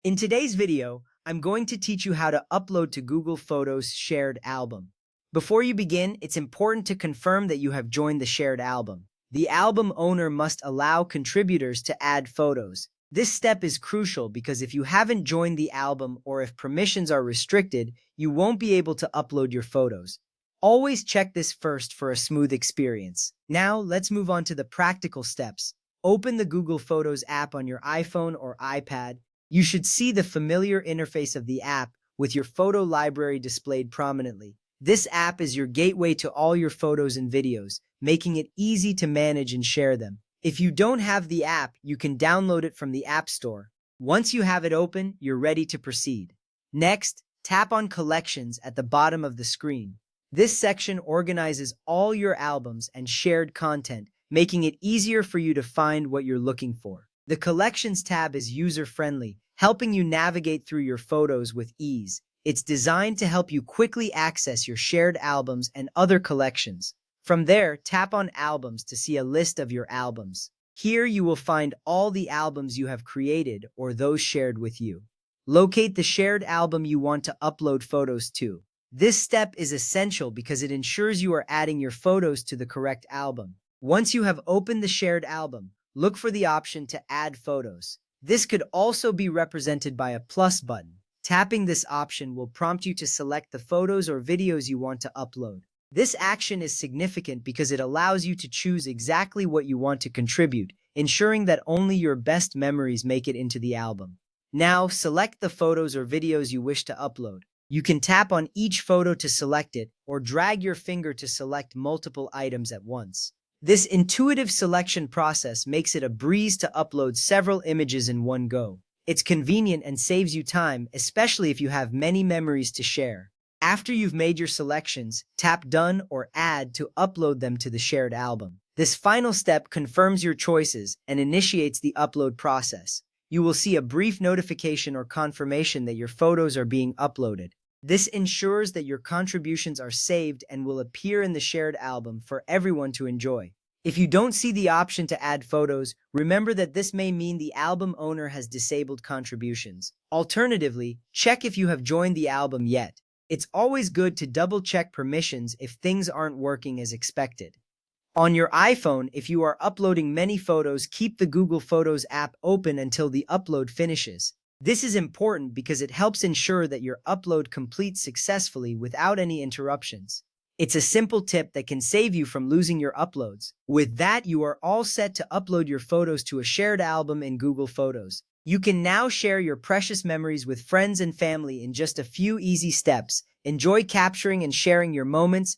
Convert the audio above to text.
In today's video, I'm going to teach you how to upload to Google Photos shared album. Before you begin, it's important to confirm that you have joined the shared album. The album owner must allow contributors to add photos. This step is crucial because if you haven't joined the album or if permissions are restricted, you won't be able to upload your photos. Always check this first for a smooth experience. Now, let's move on to the practical steps. Open the Google Photos app on your iPhone or iPad. You should see the familiar interface of the app with your photo library displayed prominently. This app is your gateway to all your photos and videos, making it easy to manage and share them. If you don't have the app, you can download it from the App Store. Once you have it open, you're ready to proceed. Next, tap on Collections at the bottom of the screen. This section organizes all your albums and shared content, making it easier for you to find what you're looking for. The Collections tab is user-friendly, helping you navigate through your photos with ease. It's designed to help you quickly access your shared albums and other collections. From there, tap on Albums to see a list of your albums. Here you will find all the albums you have created or those shared with you. Locate the shared album you want to upload photos to. This step is essential because it ensures you are adding your photos to the correct album. Once you have opened the shared album, look for the option to add photos. This could also be represented by a plus button. Tapping this option will prompt you to select the photos or videos you want to upload. This action is significant because it allows you to choose exactly what you want to contribute, ensuring that only your best memories make it into the album. Now, select the photos or videos you wish to upload. You can tap on each photo to select it, or drag your finger to select multiple items at once. This intuitive selection process makes it a breeze to upload several images in one go. It's convenient and saves you time, especially if you have many memories to share. After you've made your selections, tap Done or Add to upload them to the shared album. This final step confirms your choices and initiates the upload process. You will see a brief notification or confirmation that your photos are being uploaded. This ensures that your contributions are saved and will appear in the shared album for everyone to enjoy. If you don't see the option to add photos, remember that this may mean the album owner has disabled contributions. Alternatively, check if you have joined the album yet. It's always good to double-check permissions if things aren't working as expected. On your iPhone, if you are uploading many photos, keep the Google Photos app open until the upload finishes. This is important because it helps ensure that your upload completes successfully without any interruptions. It's a simple tip that can save you from losing your uploads. With that, you are all set to upload your photos to a shared album in Google Photos. You can now share your precious memories with friends and family in just a few easy steps. Enjoy capturing and sharing your moments,